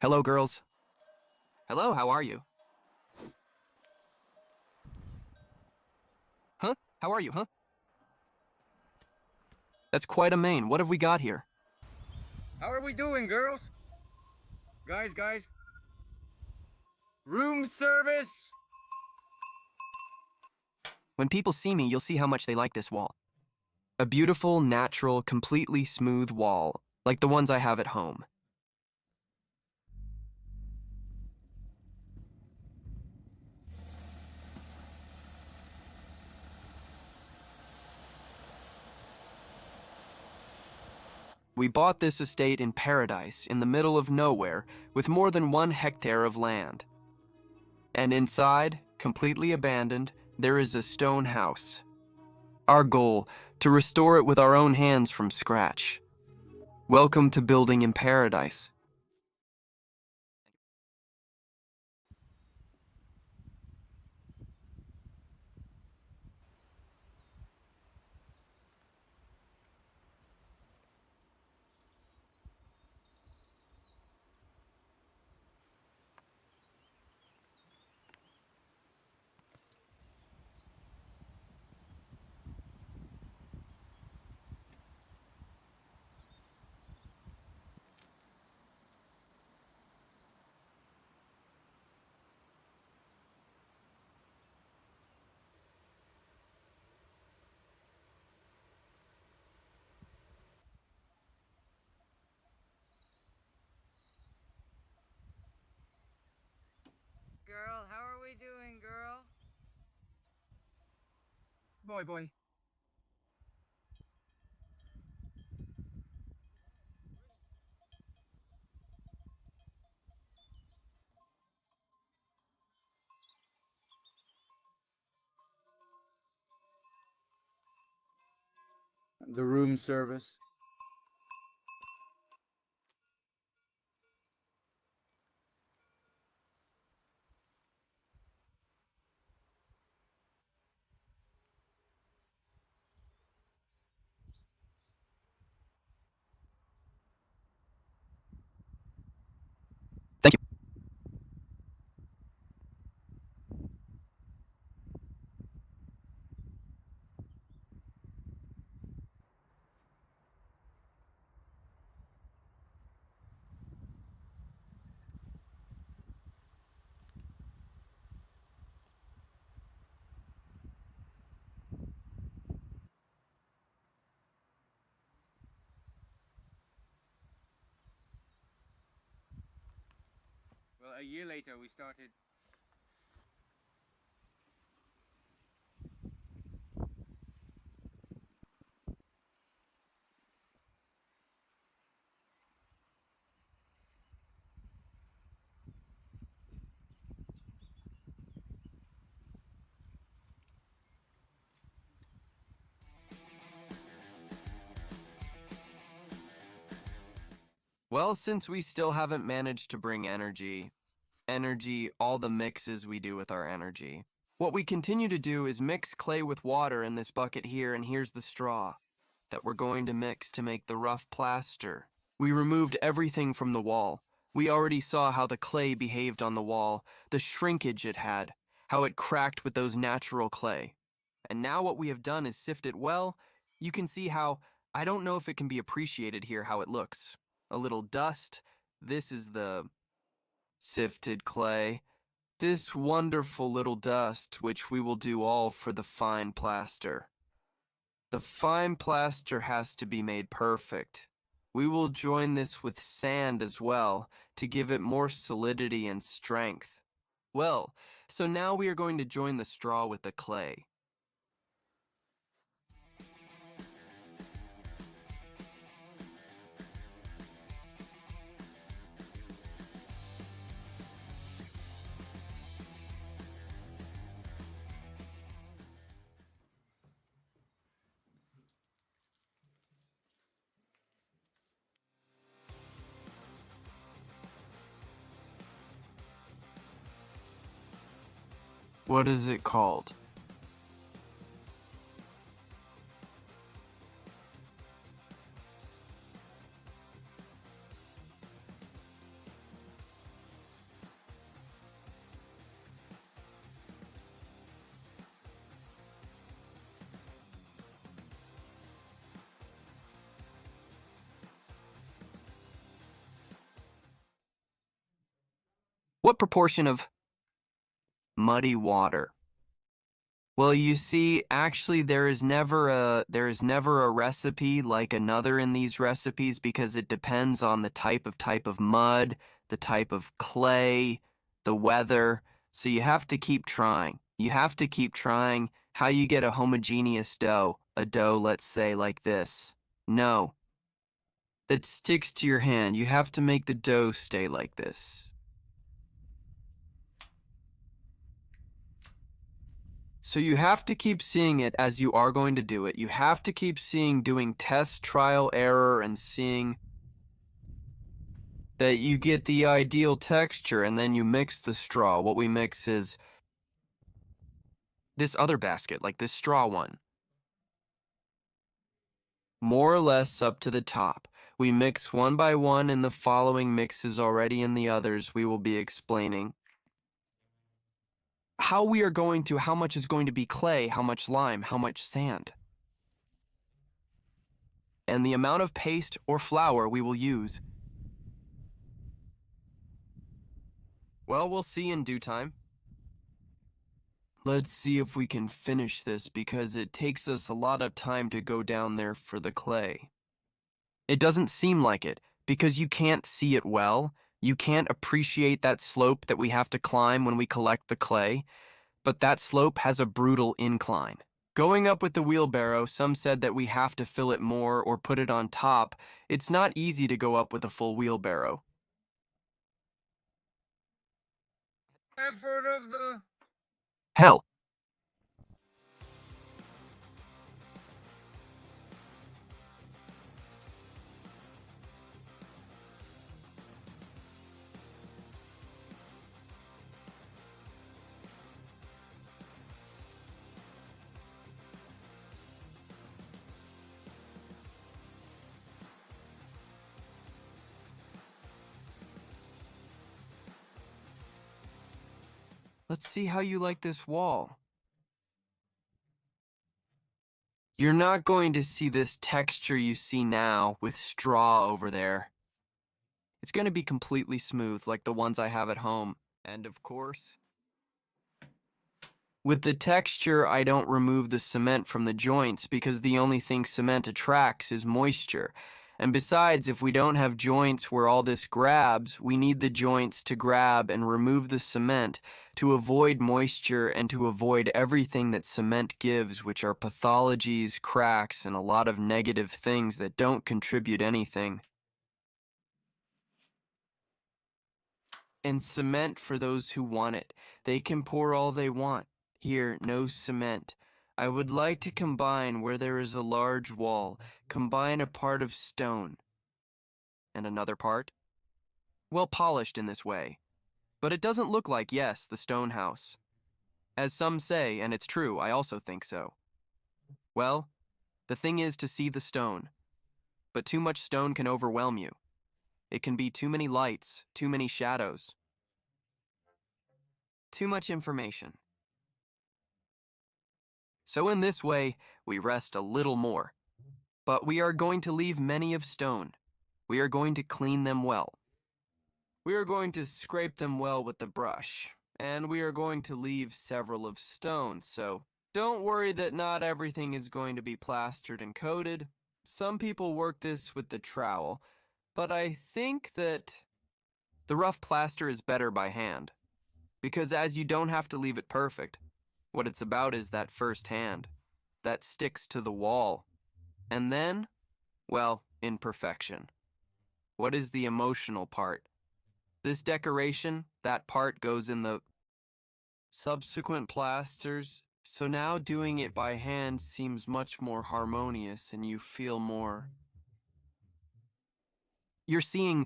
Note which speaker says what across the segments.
Speaker 1: Hello, girls. Hello, how are you? Huh? How are you, huh? That's quite a mane. What have we got here?
Speaker 2: How are we doing, girls? Guys? Room service?
Speaker 1: When people see me, you'll see how much they like this wall. A beautiful, natural, completely smooth wall, like the ones I have at home. We bought this estate in paradise, in the middle of nowhere, with more than 1 hectare of land. And inside, completely abandoned, there is a stone house. Our goal, to restore it with our own hands from scratch. Welcome to building in paradise.
Speaker 3: Girl, how are we doing, girl?
Speaker 2: Boy. The room service?
Speaker 1: Thank you.
Speaker 2: Well, a year later we started.
Speaker 1: Well, since we still haven't managed to bring all the mixes we do with our energy, what we continue to do is mix clay with water in this bucket here, and here's the straw that we're going to mix to make the rough plaster. We removed everything from the wall. We already saw how the clay behaved on the wall, the shrinkage it had, how it cracked with those natural clay. And now what we have done is sift it well. You can see how, I don't know if it can be appreciated here how it looks. A little dust. This is the sifted clay. This wonderful little dust, which we will do all for the fine plaster. The fine plaster has to be made perfect. We will join this with sand as well to give it more solidity and strength. Well, so now we are going to join the straw with the clay. What is it called? What proportion of muddy water? Well, you see, actually there is never a recipe like another in these recipes because it depends on the type of mud, the type of clay, the weather. So you have to keep trying. You have to keep trying how you get a homogeneous dough. A dough, let's say, like this. No, that sticks to your hand. You have to make the dough stay like this. So you have to keep seeing it as you are going to do it. You have to keep doing test, trial, error, and seeing that you get the ideal texture, and then you mix the straw. What we mix is this other basket, like this straw one. More or less up to the top. We mix one by one in the following mixes already in the others we will be explaining. How much is going to be clay, how much lime, how much sand, and the amount of paste or flour we will use. Well, we'll see in due time. Let's see if we can finish this because it takes us a lot of time to go down there for the clay. It doesn't seem like it because you can't see it well. You can't appreciate that slope that we have to climb when we collect the clay. But that slope has a brutal incline. Going up with the wheelbarrow, some said that we have to fill it more or put it on top. It's not easy to go up with a full wheelbarrow.
Speaker 2: Effort of the...
Speaker 1: Hell. Let's see how you like this wall. You're not going to see this texture you see now with straw over there. It's going to be completely smooth like the ones I have at home. And of course, with the texture, I don't remove the cement from the joints because the only thing cement attracts is moisture. And besides, if we don't have joints where all this grabs, we need the joints to grab and remove the cement to avoid moisture and to avoid everything that cement gives, which are pathologies, cracks, and a lot of negative things that don't contribute anything. And cement for those who want it. They can pour all they want. Here, no cement. I would like to combine where there is a large wall, combine a part of stone. And another part? Well polished in this way. But it doesn't look like, yes, the stone house. As some say, and it's true, I also think so. Well, the thing is to see the stone. But too much stone can overwhelm you. It can be too many lights, too many shadows. Too much information. So in this way, we rest a little more. But we are going to leave many of stone. We are going to clean them well. We are going to scrape them well with the brush. And we are going to leave several of stone, so don't worry that not everything is going to be plastered and coated. Some people work this with the trowel, but I think that the rough plaster is better by hand. Because as you don't have to leave it perfect, what it's about is that first hand, that sticks to the wall. And then, well, imperfection. What is the emotional part? This decoration, that part goes in the subsequent plasters. So now doing it by hand seems much more harmonious and you feel more. You're seeing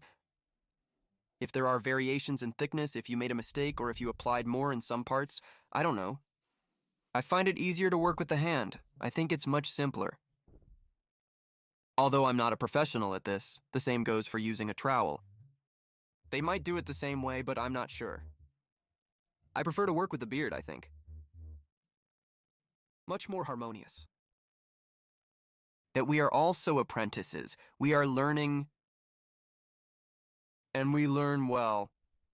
Speaker 1: if there are variations in thickness, if you made a mistake, or if you applied more in some parts. I don't know. I find it easier to work with the hand. I think it's much simpler. Although I'm not a professional at this, the same goes for using a trowel. They might do it the same way, but I'm not sure. I prefer to work with the beard, I think. Much more harmonious. That we are also apprentices. We are learning, and we learn well,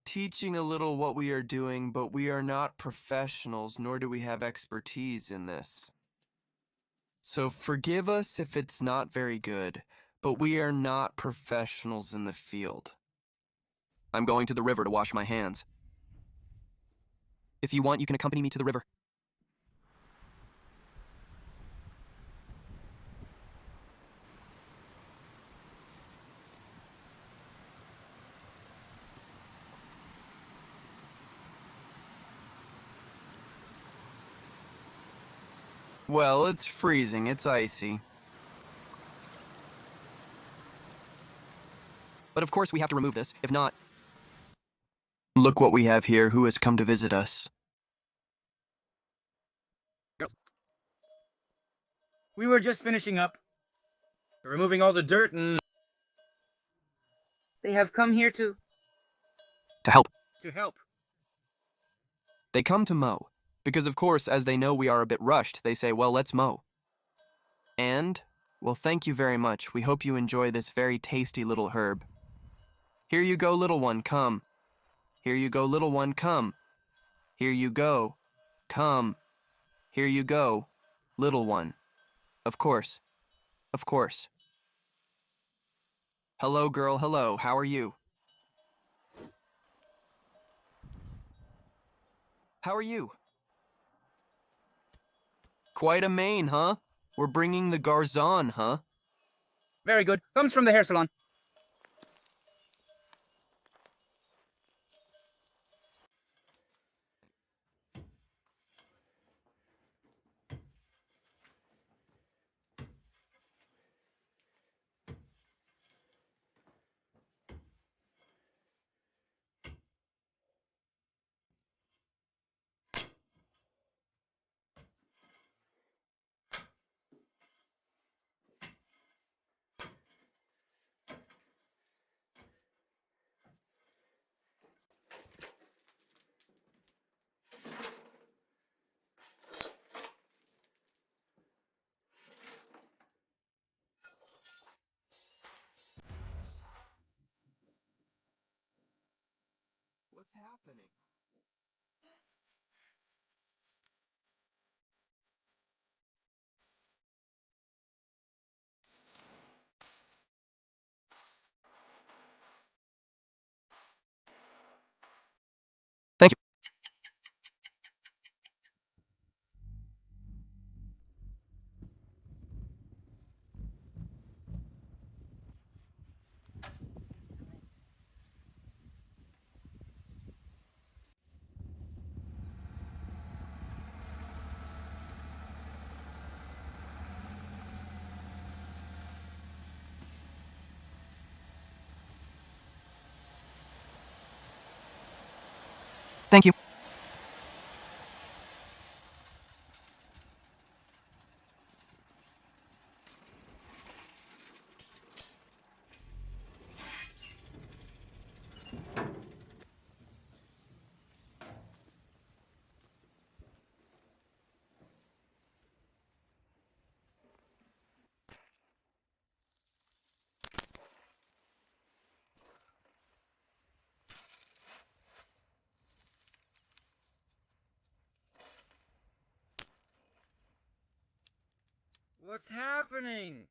Speaker 1: teaching a little what we are doing, but we are not professionals, nor do we have expertise in this. So forgive us if it's not very good, but we are not professionals in the field. I'm going to the river to wash my hands. If you want, you can accompany me to the river. Well, it's freezing. It's icy. But of course we have to remove this. If not... Look what we have here. Who has come to visit us?
Speaker 2: We were just finishing up, removing all the dirt, and they have come here to
Speaker 1: To help.
Speaker 2: help.
Speaker 1: They come to mow. Because of course, as they know we are a bit rushed, they say, well, let's mow. And, well, thank you very much. We hope you enjoy this very tasty little herb. Here you go, little one, come. Here you go, little one, come. Here you go. Come. Here you go, little one. Of course. Of course. Hello, girl, hello. How are you? How are you? Quite a mane, huh? We're bringing the Garzon, huh?
Speaker 2: Very good. Comes from the hair salon.
Speaker 1: What's happening? Thank you. Thank you.
Speaker 2: What's happening?